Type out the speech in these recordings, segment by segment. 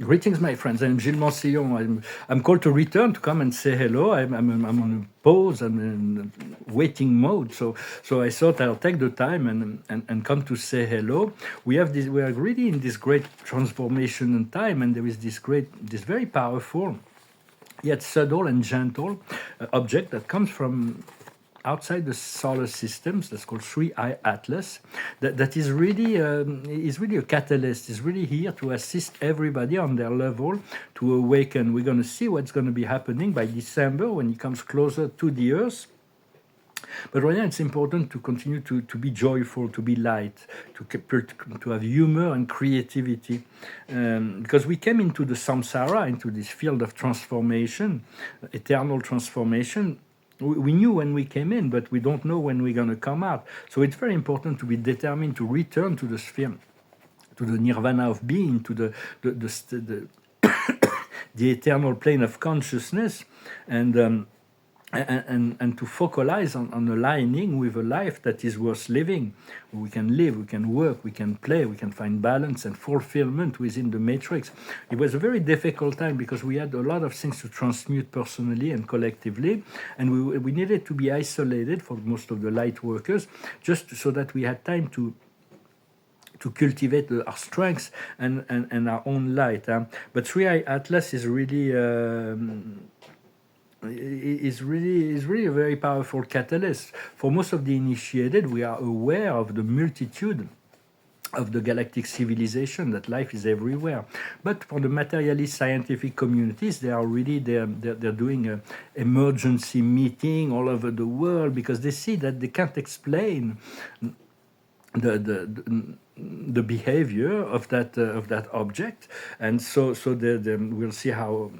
Greetings, my friends. I'm Gilles Mansillon. I'm called to return to come and say hello. I'm on a pause. I'm in waiting mode. So I thought I'll take the time and come to say hello. We have this. We are really in this great transformation in time, and there is this very powerful, yet subtle and gentle object that comes from outside the solar systems. That's called 3i Atlas. That is really a catalyst. Is really here to assist everybody on their level to awaken. We're going to see what's going to be happening by December when it comes closer to the Earth. But right now, it's important to continue to be joyful, to be light, to have humor and creativity. Because we came into the samsara, into this field of transformation, eternal transformation. We knew when we came in, but we don't know when we're going to come out. So it's very important to be determined to return to the sphere, to the nirvana of being, to the eternal plane of consciousness, and and to focalize on aligning with a life that is worth living. We can live, we can work, we can play, we can find balance and fulfillment within the matrix. It was a very difficult time because we had a lot of things to transmute personally and collectively, and we needed to be isolated for most of the light workers, just so that we had time to cultivate our strengths and our own light. But 3i Atlas is really a very powerful catalyst. For most of the initiated, we are aware of the multitude of the galactic civilization, that life is everywhere. But for the materialist scientific communities, they're doing a emergency meeting all over the world because they see that they can't explain the behavior of that object, and so we'll see how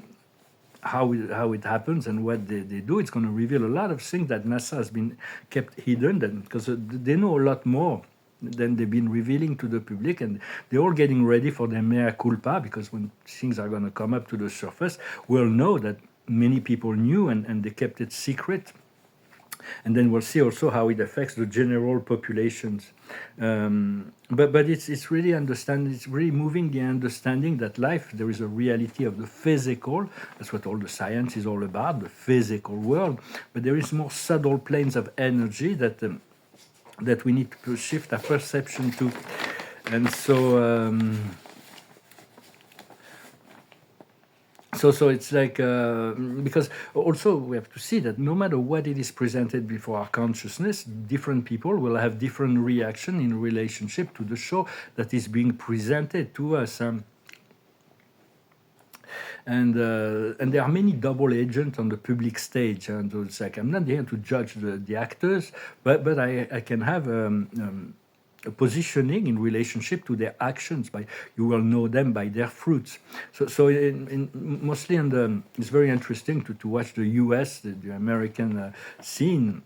it happens and what they do. It's going to reveal a lot of things that NASA has been kept hidden, because they know a lot more than they've been revealing to the public, and they're all getting ready for their mea culpa, because when things are going to come up to the surface, we'll know that many people knew and they kept it secret. And then we'll see also how it affects the general populations. But it's really understanding. It's really moving the understanding that life, there is a reality of the physical. That's what all the science is all about, the physical world. But there is more subtle planes of energy that we need to shift our perception to. And so it's like, because also we have to see that no matter what it is presented before our consciousness, different people will have different reaction in relationship to the show that is being presented to us. And there are many double agents on the public stage, and so it's like, I'm not here to judge the actors, but I can have a positioning in relationship to their actions. By you will know them by their fruits. So mostly it's very interesting to watch the U.S., the American scene.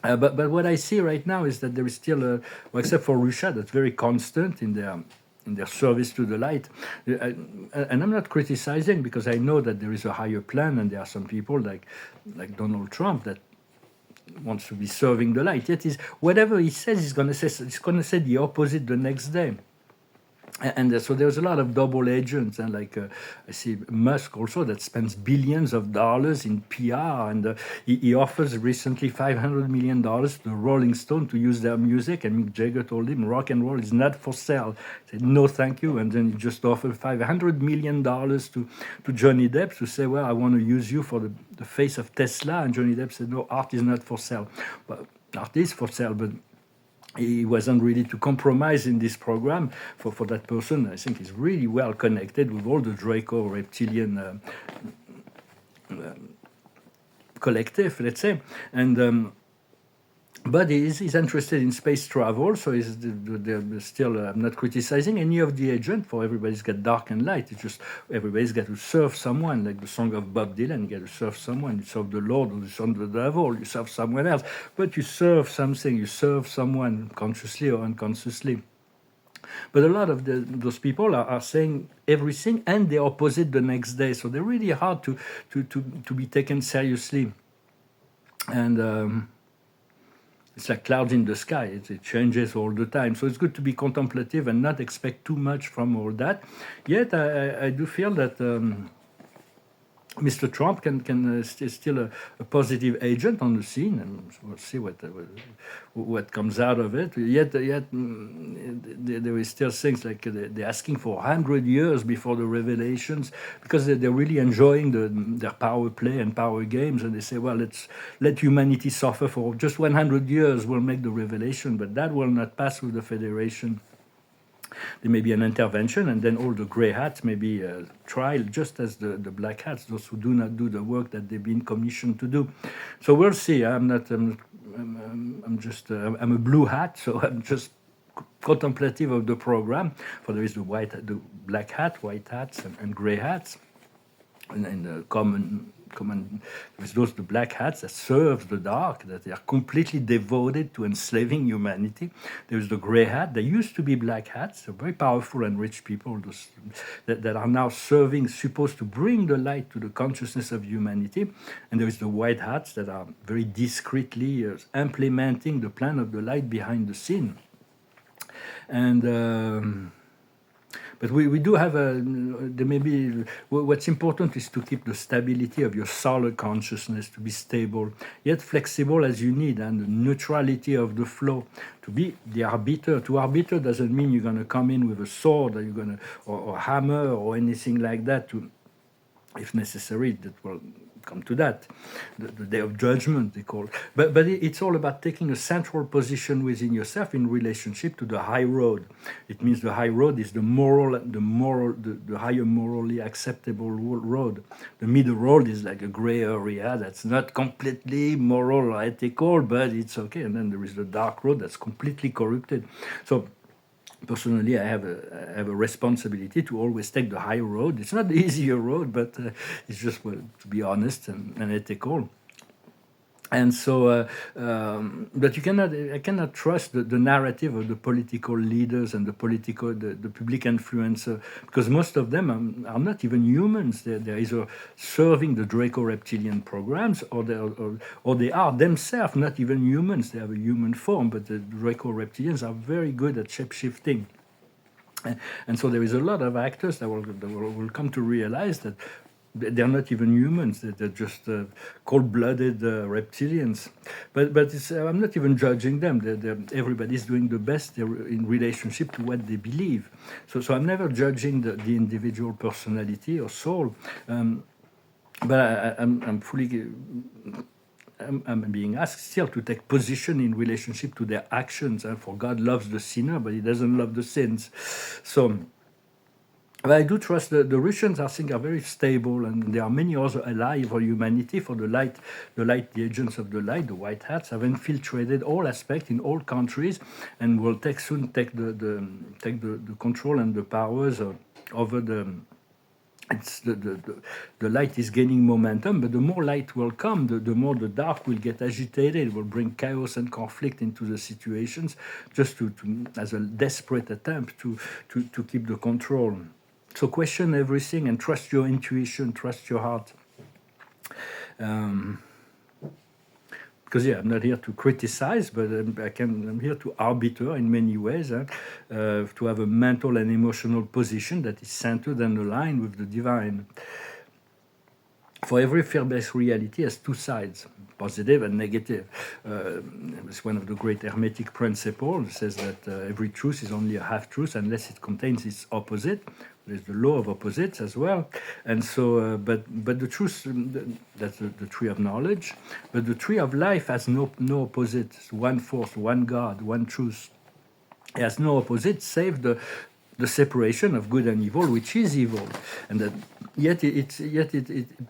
But what I see right now is that there is still except for Russia, that's very constant in their service to the light. And I'm not criticizing, because I know that there is a higher plan, and there are some people like Donald Trump that wants to be serving the light. Yet is whatever he says, he's going to say the opposite the next day. And so there's a lot of double agents, and I see Musk also that spends billions of dollars in PR, and he offers recently $500 million to the Rolling Stone to use their music, and Mick Jagger told him rock and roll is not for sale. He said no, thank you, and then he just offered $500 million to Johnny Depp to say, well, I want to use you for the face of Tesla, and Johnny Depp said no, art is not for sale. But art is for sale, but he wasn't ready to compromise in this program for that person. I think he's really well connected with all the Draco reptilian collective, let's say. And but he's interested in space travel, so they're still, I'm not criticizing any of the agent, for everybody's got dark and light. It's just everybody's got to serve someone, like the song of Bob Dylan, you got to serve someone. You serve the Lord, or you serve the devil, you serve someone else, but you serve something, you serve someone, consciously or unconsciously. But a lot of those people are saying everything and the opposite the next day, so they're really hard to be taken seriously. And it's like clouds in the sky. It changes all the time. So it's good to be contemplative and not expect too much from all that. Yet I do feel that Mr. Trump is still a positive agent on the scene, and we'll see what comes out of it. Yet there is still things like they're asking for 100 years before the revelations, because they're really enjoying their power play and power games, and they say, well, let's let humanity suffer for just 100 years. We'll make the revelation, but that will not pass with the Federation. There may be an intervention, and then all the gray hats may be tried, just as the black hats, those who do not do the work that they've been commissioned to do. So we'll see. I'm a blue hat, so I'm just contemplative of the program. For there is the black hat, white hats, and gray hats, and the common. With those the black hats that serve the dark, that they are completely devoted to enslaving humanity. There's the gray hat. There used to be black hats, they're very powerful and rich people that are now supposed to bring the light to the consciousness of humanity. And there is the white hats that are very discreetly implementing the plan of the light behind the scene. And but we do have there may be, what's important is to keep the stability of your solar consciousness, to be stable, yet flexible as you need, and the neutrality of the flow, to be the arbiter. To arbiter doesn't mean you're going to come in with a sword, or you're going to, or hammer, or anything like that, to, if necessary, that will come to that, the day of judgment, they call it. But it's all about taking a central position within yourself in relationship to the high road. It means the high road is the higher morally acceptable road. The middle road is like a gray area that's not completely moral or ethical, but it's okay. And then there is the dark road that's completely corrupted. So personally, I have a responsibility to always take the high road. It's not the easier road, but it's just, well, to be honest and ethical. And so, but I cannot trust the narrative of the political leaders and the public influencer, because most of them are not even humans. They're either serving the Draco-reptilian programs, or they are themselves not even humans. They have a human form, but the Draco-reptilians are very good at shape-shifting. And so there is a lot of actors that will come to realize that they're not even humans. They're just cold-blooded reptilians. But I'm not even judging them. Everybody's doing the best in relationship to what they believe. So I'm never judging the individual personality or soul. But I'm being asked still to take position in relationship to their actions. For God loves the sinner, but He doesn't love the sins. So. But I do trust the Russians, I think, are very stable, and there are many other allies for humanity, for the light, the agents of the light, the white hats, have infiltrated all aspects in all countries, and will soon take the control and the powers over the. The light is gaining momentum, but the more light will come, the more the dark will get agitated. It will bring chaos and conflict into the situations, just as a desperate attempt to keep the control. So question everything and trust your intuition, trust your heart. Because I'm not here to criticize, but I'm here to arbiter in many ways, to have a mental and emotional position that is centered and aligned with the divine. For every fear-based reality has two sides, positive and negative. It's one of the great Hermetic principles. It says that every truth is only a half-truth unless it contains its opposite. There's the law of opposites as well. And so, but the truth, that's the tree of knowledge. But the tree of life has no opposite. It's one force, one God, one truth. It has no opposite save the separation of good and evil, which is evil. And that yet it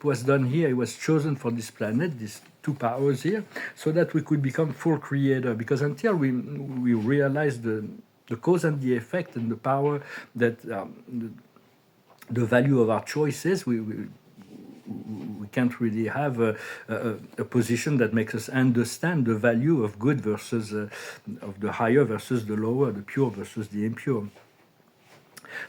was done here. It was chosen for this planet, these two powers here, so that we could become full creator. Because until we realize the cause and the effect and the power that the value of our choices, we can't really have a position that makes us understand the value of good versus of the higher versus the lower, the pure versus the impure.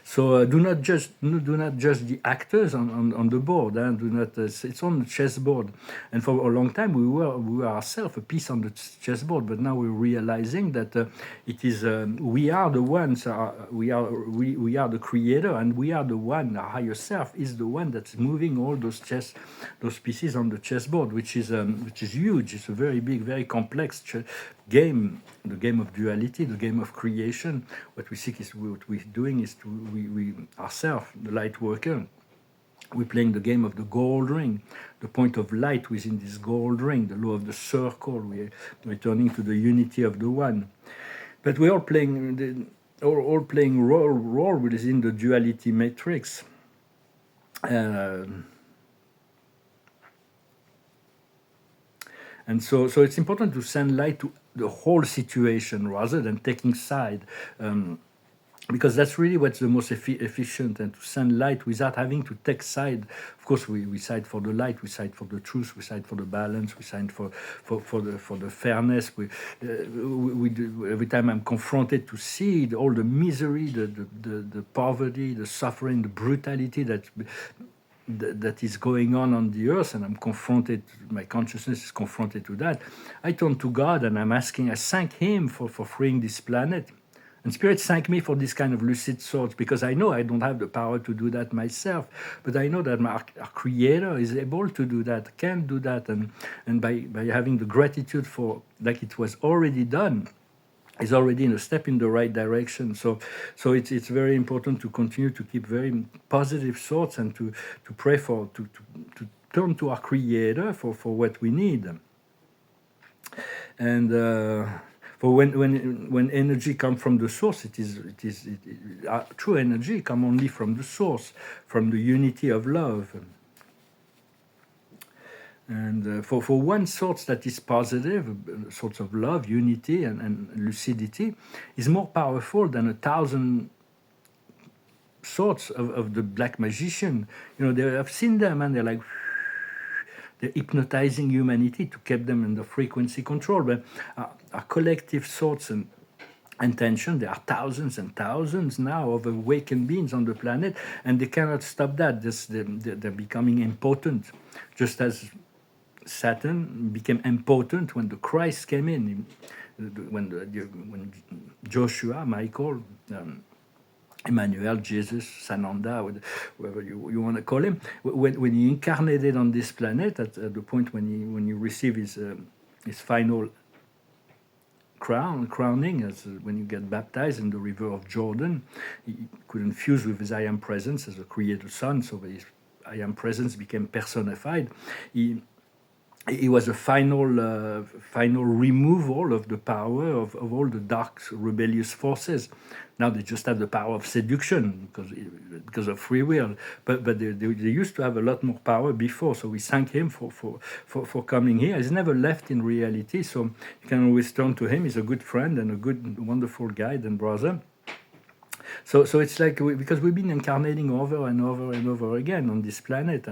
So do not judge the actors on the board. Do not. It's on the chessboard. And for a long time we were ourselves a piece on the chessboard. But now we're realizing that it is we are the ones. We are the creator, and we are the one. Our higher self is the one that's moving all those pieces on the chessboard, which is huge. It's a very big, very complex game, the game of duality, the game of creation. What we're doing is we ourselves, the light worker, we're playing the game of the gold ring, the point of light within this gold ring, the law of the circle. We're returning to the unity of the one. But we're all playing all playing role within the duality matrix. And so it's important to send light to the whole situation rather than taking side, because that's really what's the most efficient, and to send light without having to take side. Of course, we side for the light, we side for the truth, we side for the balance, we side for the fairness. We do, every time I'm confronted to see all the misery, the poverty, the suffering, the brutality that is going on the earth, and I'm confronted, my consciousness is confronted to that, I turn to God and I thank Him for freeing this planet. And Spirit thank me for this kind of lucid thoughts, because I know I don't have the power to do that myself, but I know that our Creator is able to do that, can do that, and by having the gratitude for, like it was already done, is already in a step in the right direction. So it's very important to continue to keep very positive thoughts and to pray to turn to our Creator for what we need. And for when energy comes from the source, true energy come only from the source, from the unity of love. And for one source that is positive, sorts of love, unity, and lucidity, is more powerful than 1,000 sorts of the black magician. I've seen them, and they're hypnotizing humanity to keep them in the frequency control. But our collective thoughts and intention, there are thousands and thousands now of awakened beings on the planet, and they cannot stop that. They're becoming impotent, just as Satan became impotent when the Christ came in, when Joshua, Michael, Emmanuel, Jesus, Sananda, whatever you want to call him, when he incarnated on this planet, at the point when he received his final crowning, as when you get baptized in the river of Jordan, he couldn't fuse with his I Am Presence as a creator son, so his I Am Presence became personified. It was a final removal of the power of all the dark rebellious forces. Now they just have the power of seduction because of free will. But they used to have a lot more power before. So we thank him for coming here. He's never left in reality. So you can always turn to him. He's a good friend and a good, wonderful guide and brother. So it's like because we've been incarnating over and over and over again on this planet.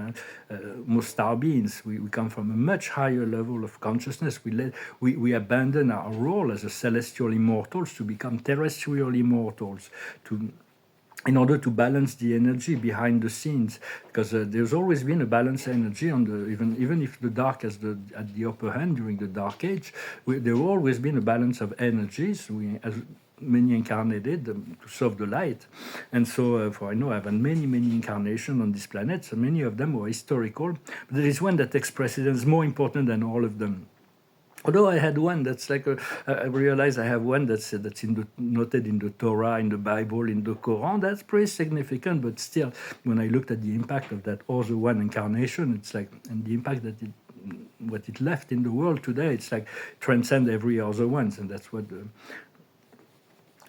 Most star beings, we come from a much higher level of consciousness. We abandon our role as a celestial immortals to become terrestrial immortals, in order to balance the energy behind the scenes, because there's always been a balanced energy on even if the dark has at the upper hand during the Dark Age, there always been a balance of energies. Many incarnated to serve the light, and so for I know I've had many incarnations on this planet. So many of them were historical, but there is one that takes precedence, more important than all of them. Although I had one that's like I realized I have one that's noted in the Torah, in the Bible, in the Quran. That's pretty significant, but still, when I looked at the impact of that other one incarnation, it's like, and the impact that what it left in the world today, it's like transcend every other ones, and that's what.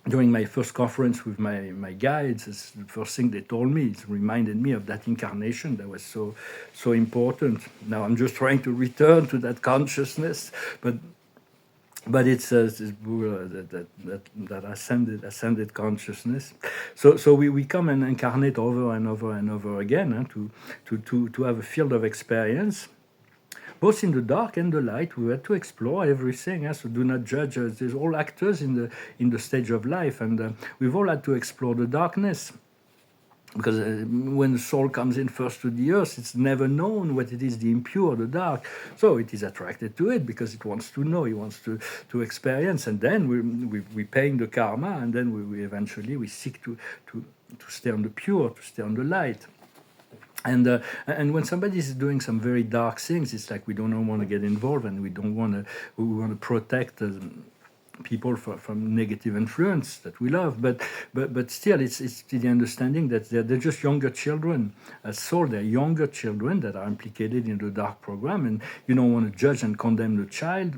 During my first conference with my guides, it's the first thing they told me. It reminded me of that incarnation that was so important. Now I'm just trying to return to that consciousness, but it's that ascended consciousness. So we come and incarnate over and over and over again, to have a field of experience. Both in the dark and the light, we had to explore everything. So do not judge. There's all actors in the stage of life, and we've all had to explore the darkness. because when the soul comes in first to the earth, it's never known what it is, the impure, the dark. So it is attracted to it because it wants to know, it wants to experience, and then we paying the karma, and then we eventually we seek to stay on the pure, to stay on the light. And when somebody is doing some very dark things, it's like we don't want to get involved, and we don't want to. We want to protect people from negative influence that we love. But still, it's the understanding that they're just younger children. As soul, they're younger children that are implicated in the dark program, and you don't want to judge and condemn the child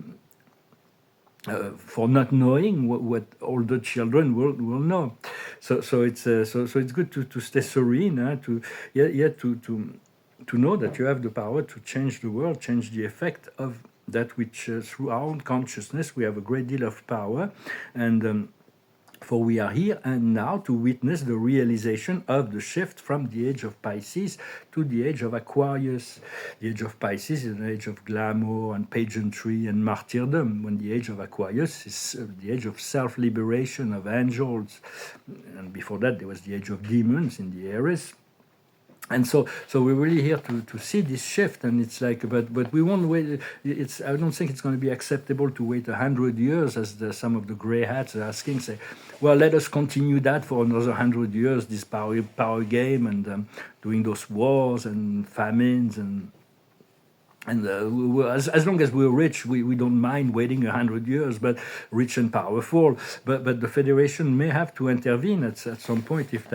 for not knowing what older children will know. So it's good to stay serene, to know that you have the power to change the world, change the effect of that which through our own consciousness we have a great deal of power, and for we are here and now to witness the realization of the shift from the age of Pisces to the age of Aquarius. The age of Pisces is an age of glamour and pageantry and martyrdom, when the age of Aquarius is the age of self-liberation, of angels. And before that, there was the age of demons in the Aries. And so we're really here to see this shift, and it's like, but we won't wait. I don't think it's going to be acceptable to wait 100 years, as some of the grey hats are asking. Say, well, let us continue that for another 100 years, this power game, and doing those wars and famines and as long as we're rich, we don't mind waiting 100 years, but rich and powerful. But the Federation may have to intervene at some point if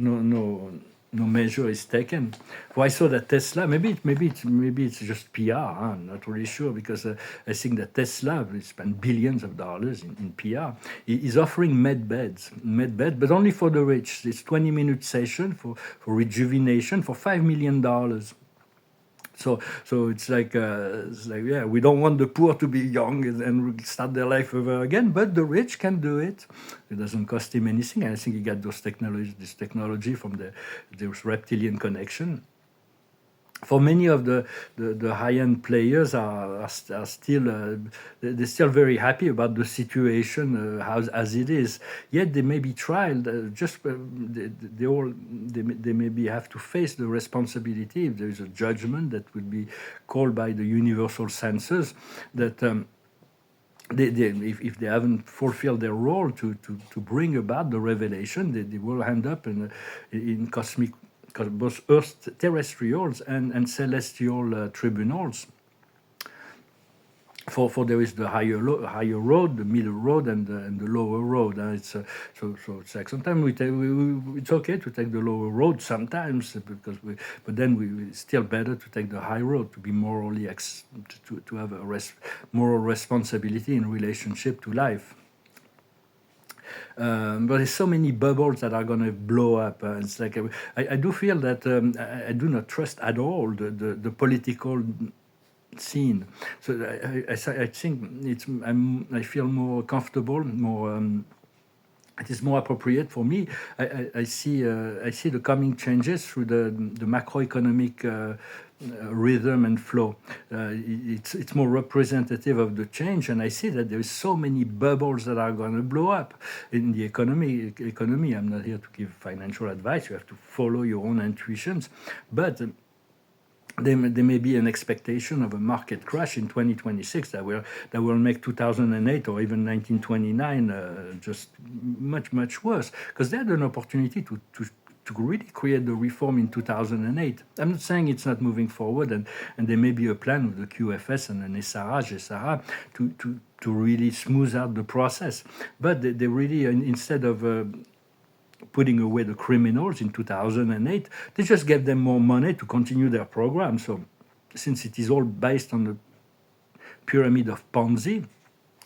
no measure is taken. For I saw that Tesla, maybe it's just PR. I'm not really sure, because I think that Tesla will spend billions of dollars in PR. Is offering med beds, but only for the rich. It's 20-minute session for rejuvenation for $5 million. So it's like yeah, we don't want the poor to be young and start their life over again, but the rich can do it. It doesn't cost him anything, and I think he got this technology from this reptilian connection. For many of the high-end players are still they're still very happy about the situation as it is. Yet they may be tried. They maybe have to face the responsibility if there is a judgment that will be called by the universal censors, that if they haven't fulfilled their role to bring about the revelation, they will end up in cosmic, both earth terrestrials and celestial tribunals. For there is the higher road, the middle road, and the lower road. So it's like sometimes it's okay to take the lower road sometimes, but then it's still better to take the high road, to be morally to have a moral responsibility in relationship to life. But there's so many bubbles that are going to blow up. It's like I do feel that I do not trust at all the political scene. So I think I feel more comfortable, more. It is more appropriate for me. I see the coming changes through the macroeconomic rhythm and flow. It's more representative of the change, and I see that there is so many bubbles that are going to blow up in the economy. I'm not here to give financial advice. You have to follow your own intuitions, but there may be an expectation of a market crash in 2026 that will make 2008 or even 1929 just much worse, because they had an opportunity to really create the reform in 2008. I'm not saying it's not moving forward, and there may be a plan with the QFS and an SRA to really smooth out the process, but they really, instead of putting away the criminals in 2008, they just gave them more money to continue their program. So since it is all based on the pyramid of Ponzi,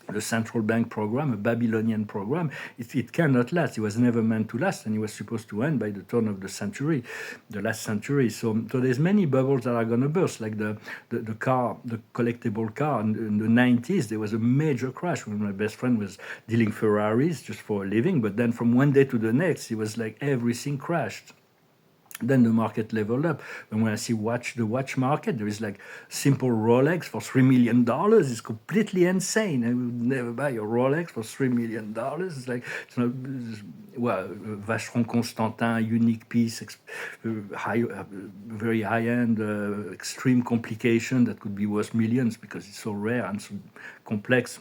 the central bank program, a Babylonian program, it cannot last. It was never meant to last, and it was supposed to end by the turn of the century, the last century. So there's many bubbles that are going to burst, like the collectible car. In the 90s, there was a major crash when my best friend was dealing Ferraris just for a living, but then from one day to the next, it was like everything crashed. Then the market leveled up. And when I see the watch market, there is like simple Rolex for $3 million. It's completely insane. I would never buy a Rolex for $3 million. It's like, well, Vacheron Constantin, unique piece, very high end, extreme complication that could be worth millions because it's so rare and so complex.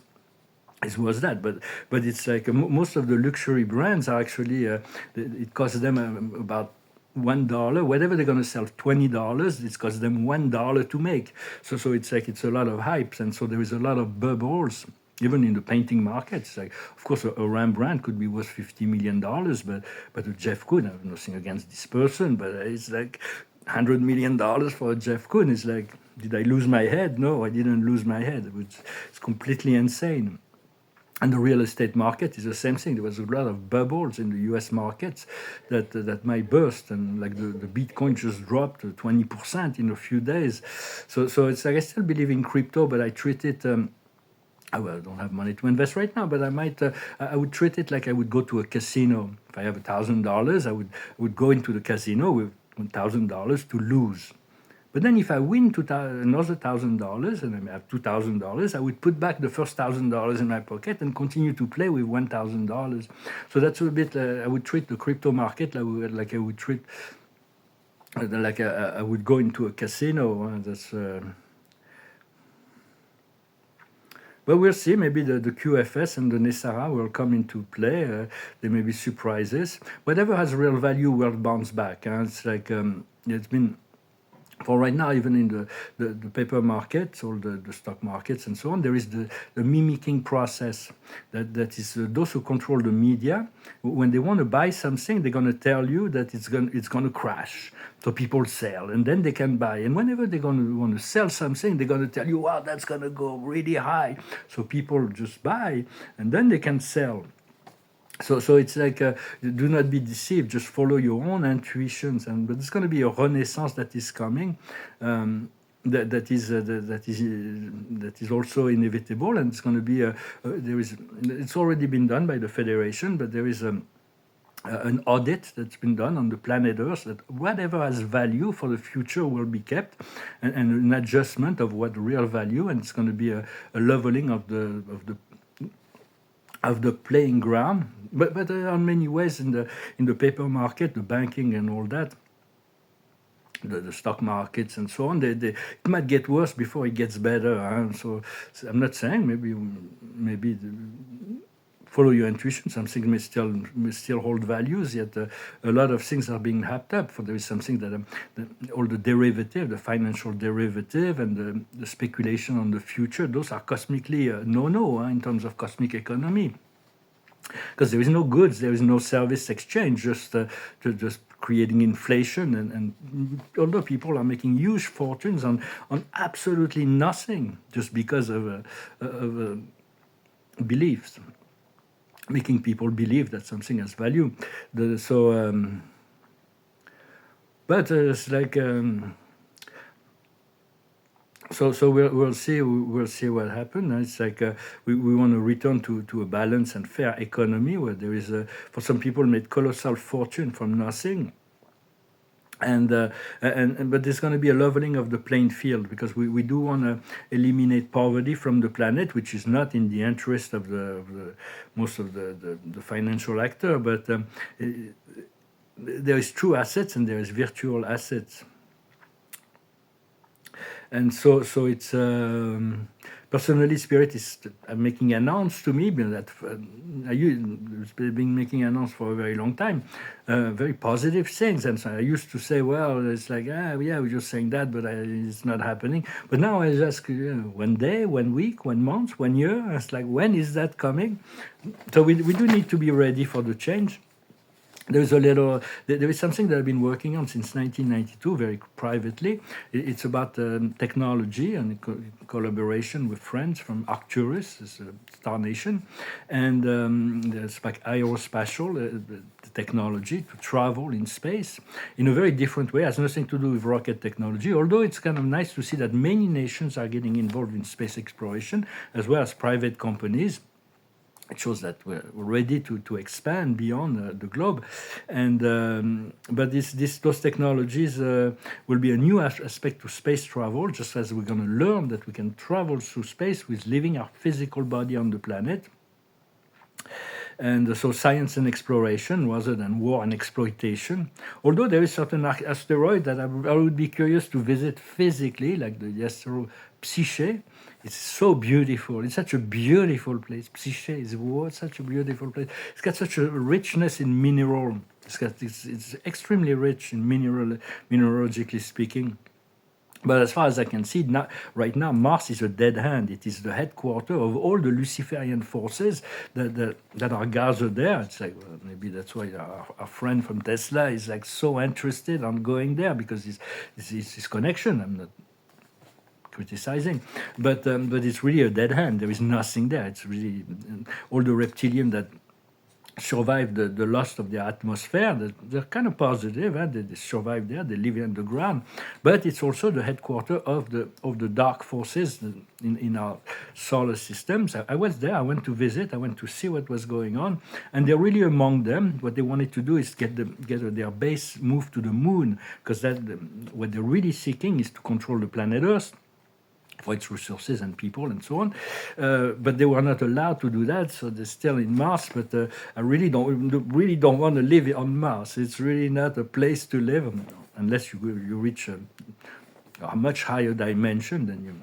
It was that, but it's like most of the luxury brands are actually it costs them about $1. Whatever they're going to sell, $20, it costs them $1 to make. So it's like it's a lot of hypes, and so there is a lot of bubbles. Even in the painting market, it's like, of course, a Rembrandt could be worth $50 million, but a Jeff Koons, I have nothing against this person, but it's like $100 million for a Jeff Koons. It's like, did I lose my head? No, I didn't lose my head. It's completely insane. And the real estate market is the same thing. There was a lot of bubbles in the U.S. markets that might burst, and like the Bitcoin just dropped 20% in a few days. So it's like I still believe in crypto, but I treat it. I don't have money to invest right now, but I would treat it like I would go to a casino. If I have $1,000, I would go into the casino with $1,000 to lose. But then if I win another $1,000 and I have $2,000, I would put back the first $1,000 in my pocket and continue to play with $1,000. So that's a bit, I would treat the crypto market like I would treat, like I would go into a casino. But we'll see. Maybe the QFS and the Nessara will come into play. There may be surprises. Whatever has real value will bounce back. It's like, it's been... For right now, even in the paper markets or the stock markets and so on, there is the mimicking process that is those who control the media. When they want to buy something, they're going to tell you that it's going to crash. So people sell, and then they can buy. And whenever they're going to want to sell something, they're going to tell you, wow, that's going to go really high. So people just buy, and then they can sell. So it's like, do not be deceived. Just follow your own intuitions, but it's going to be a renaissance that is coming. That is also inevitable, and it's going to be it's already been done by the Federation, but there is an audit that's been done on the planet Earth that whatever has value for the future will be kept, and an adjustment of what real value, and it's going to be a leveling of the playing ground, but there are many ways in the paper market, the banking and all that, the stock markets and so on. It might get worse before it gets better. So I'm not saying maybe follow your intuition. Some things may still hold values. Yet a lot of things are being hyped up. For there is something that all the derivative, the financial derivative, and the speculation on the future. Those are cosmically no in terms of cosmic economy. Because there is no goods, there is no service exchange, just creating inflation, and although people are making huge fortunes on absolutely nothing, just because of beliefs, making people believe that something has value. But it's like. So we'll see what happens. It's like we want to return to a balanced and fair economy where there is for some people made colossal fortune from nothing, but there's going to be a leveling of the playing field, because we do want to eliminate poverty from the planet, which is not in the interest of the most of the financial actor, but there is true assets and there is virtual assets. And so it's personally, Spirit is making announced to me that it's been making announced for a very long time, very positive things. And so I used to say, well, it's like, yeah, we're just saying that, but it's not happening. But now I just, one day, 1 week, 1 month, 1 year. It's like, when is that coming? So we do need to be ready for the change. There is something that I've been working on since 1992, very privately. It's about technology and collaboration with friends from Arcturus, Star Nation, and there's like aerospatial technology to travel in space in a very different way. It has nothing to do with rocket technology, although it's kind of nice to see that many nations are getting involved in space exploration, as well as private companies. it shows that we're ready to expand beyond the globe, and but those technologies will be a new aspect to space travel. Just as we're going to learn that we can travel through space with leaving our physical body on the planet, and so science and exploration rather than war and exploitation. Although there is certain asteroid that I would be curious to visit physically, like the asteroid Psyche. It's so beautiful. It's such a beautiful place. Psyche is such a beautiful place. It's got such a richness in mineral. It's extremely rich in mineralogically speaking. But as far as I can see, right now, Mars is a dead hand. It is the headquarters of all the Luciferian forces that are gathered there. It's like, well, maybe that's why our friend from Tesla is like so interested on going there, because his connection. I'm not criticizing, but it's really a dead hand. There is nothing there. It's really all the reptilian that survive the loss of their atmosphere. They're kind of positive. They survive there. They live underground, but it's also the headquarters of the dark forces in our solar systems. I was there. I went to visit. I went to see what was going on, and they're really among them. What they wanted to do is get their base moved to the moon, because what they're really seeking is to control the planet Earth for its resources and people and so on, but they were not allowed to do that, so they're still in Mars. But I really don't want to live on Mars. It's really not a place to live unless you reach a much higher dimension. Then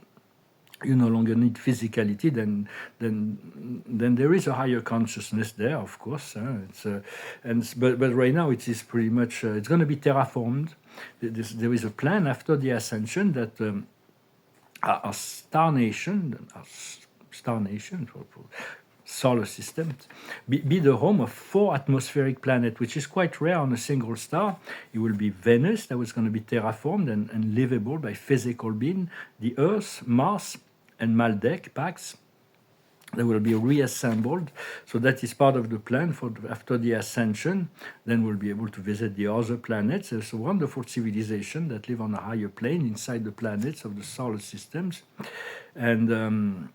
you no longer need physicality. Then there is a higher consciousness there, of course. But right now it is pretty much it's going to be terraformed. There is a plan after the ascension that. Our star nation for solar system, be the home of 4 atmospheric planets, which is quite rare on a single star. It will be Venus, that was going to be terraformed and livable by physical being, the Earth, Mars, and Maldek, Pax. They will be reassembled. So that is part of the plan for after the ascension. Then we'll be able to visit the other planets. There's a wonderful civilization that live on a higher plane inside the planets of the solar systems. And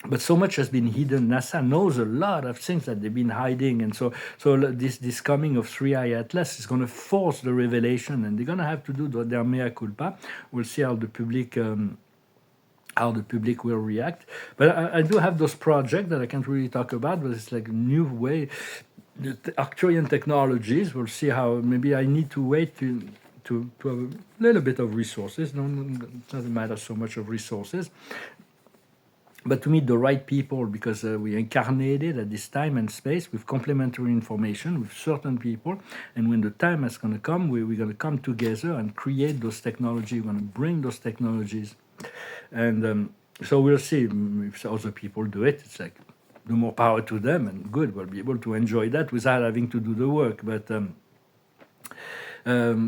but so much has been hidden. NASA knows a lot of things that they've been hiding, and so this coming of 3i Atlas is going to force the revelation, and they're going to have to do their mea culpa. We'll see how the public will react. But I do have those projects that I can't really talk about, but it's like a new way. The Arcturian technologies, we'll see how. Maybe I need to wait to have a little bit of resources. No, it doesn't matter so much of resources, but to meet the right people, because we incarnated at this time and space with complementary information with certain people, and when the time is going to come, we're going to come together and create those technologies. We're going to bring those technologies. And so we'll see if other people do it. It's like the more power to them, and good, we'll be able to enjoy that without having to do the work. But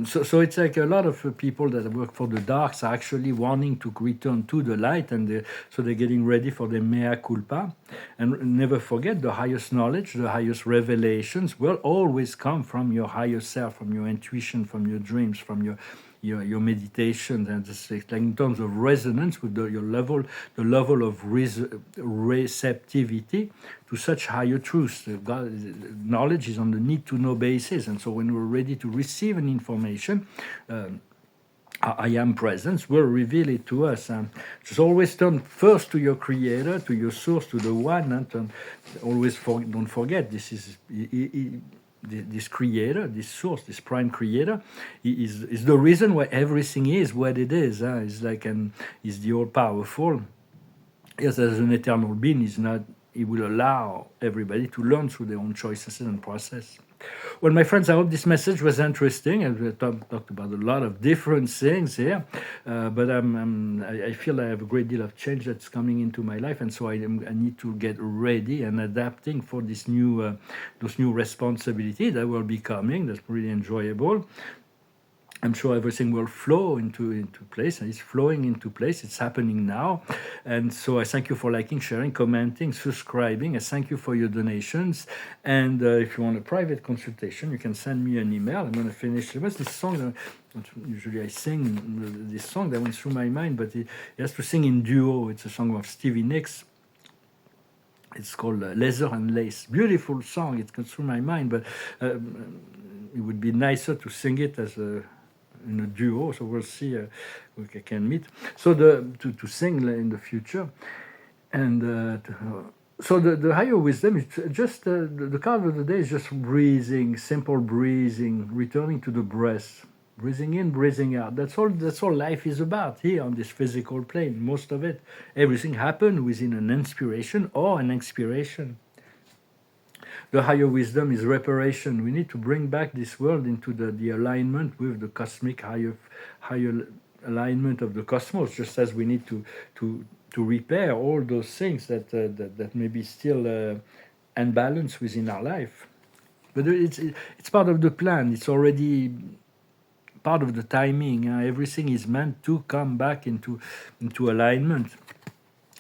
so it's like a lot of people that work for the darks are actually wanting to return to the light, and so they're getting ready for their mea culpa. And never forget, the highest knowledge, the highest revelations will always come from your higher self, from your intuition, from your dreams, from your meditation, and just like in terms of resonance with the level of receptivity to such higher truths. Knowledge is on the need to know basis, and so when we're ready to receive an information, I am presence will reveal it to us. Just always turn first to your creator, to your source, to the one, and always don't forget this is. This creator, this source, this prime creator, is the reason why everything is what it is. It's like is the all-powerful. Yes, as an eternal being, he will allow everybody to learn through their own choices and process. Well, my friends, I hope this message was interesting. I've talked about a lot of different things here, but I feel I have a great deal of change that's coming into my life, and so I need to get ready and adapting for those new responsibilities that will be coming. That's really enjoyable. I'm sure everything will flow into place, and it's flowing into place. It's happening now. And so I thank you for liking, sharing, commenting, subscribing. I thank you for your donations. And if you want a private consultation, you can send me an email. I'm going to finish. What's this song? Usually I sing this song that went through my mind, but he has to sing in duo. It's a song of Stevie Nicks. It's called Leather and Lace. Beautiful song. It comes through my mind, but it would be nicer to sing it as in a duo. So we'll see if we can meet. So to sing in the future, and so the higher wisdom is just the card of the day is just breathing, simple breathing, returning to the breath. Breathing in, breathing out. That's all. That's all life is about here on this physical plane. Most of it, everything happened within an inspiration or an expiration. The higher wisdom is reparation. We need to bring back this world into the alignment with the cosmic higher alignment of the cosmos, just as we need to repair all those things that may be still unbalanced within our life. But it's part of the plan. It's already part of the timing. Everything is meant to come back into alignment.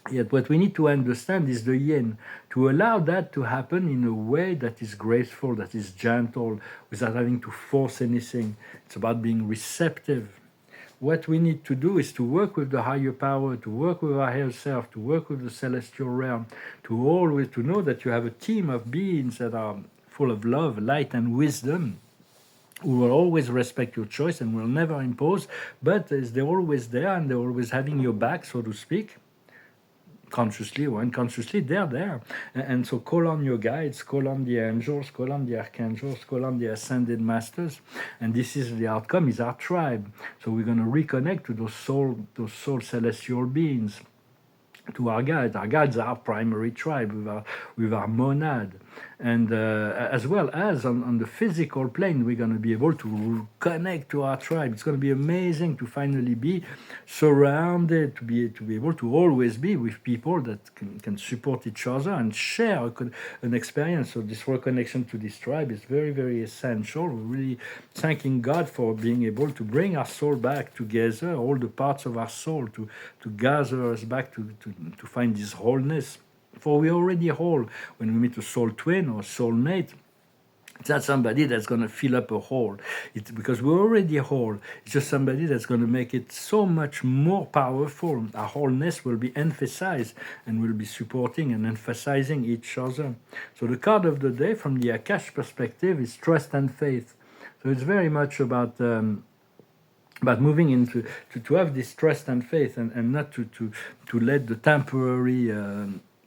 Yet what we need to understand is the yin, to allow that to happen in a way that is graceful, that is gentle, without having to force anything. It's about being receptive. What we need to do is to work with the higher power, to work with our higher self, to work with the celestial realm, to know that you have a team of beings that are full of love, light, and wisdom, who will always respect your choice and will never impose, but they're always there and they're always having your back, so to speak. Consciously or unconsciously, they're there. And so call on your guides, call on the angels, call on the archangels, call on the ascended masters. And this is the outcome, is our tribe. So we're going to reconnect to those soul celestial beings, to our guides. Our guides are our primary tribe with our monad. And as well as on the physical plane, we're going to be able to connect to our tribe. It's going to be amazing to finally be surrounded, to be able to always be with people that can support each other and share an experience. So this reconnection to this tribe is very, very essential. We're really thanking God for being able to bring our soul back together, all the parts of our soul, to gather us back to find this wholeness. For we're already whole. When we meet a soul twin or soulmate, it's not somebody that's going to fill up a hole. It's because we're already whole. It's just somebody that's going to make it so much more powerful. Our wholeness will be emphasized and we'll be supporting and emphasizing each other. So the card of the day from the Akash perspective is trust and faith. So it's very much about moving into to have this trust and faith and not to let the temporary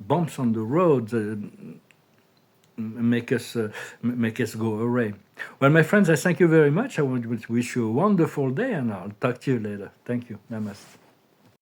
bumps on the road make us go away. Well, my friends, I thank you very much. I want to wish you a wonderful day, and I'll talk to you later. Thank you. Namaste.